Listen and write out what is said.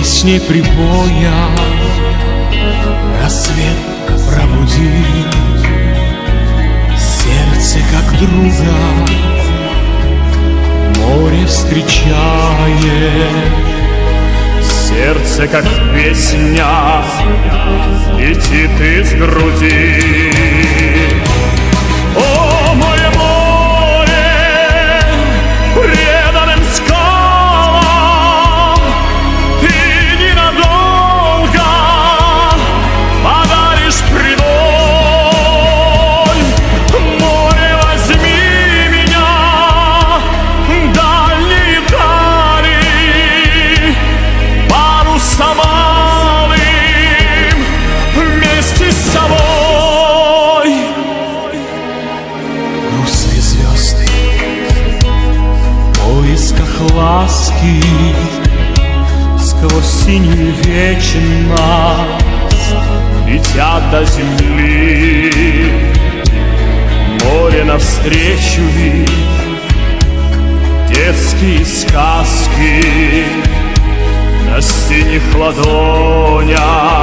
песней прибоя рассвет пробудил сердце, как друга море встречает. Сердце, как песня, летит из груди. О, мое море, преданным скалам, ты ненадолго подаришь прибой. Море, возьми меня, дальние дали, парусом алым вместе с собой. Грустные звезды в поисках ласки сквозь синюю вечность Летят до земли, море навстречу вид, детские сказки на синих ладонях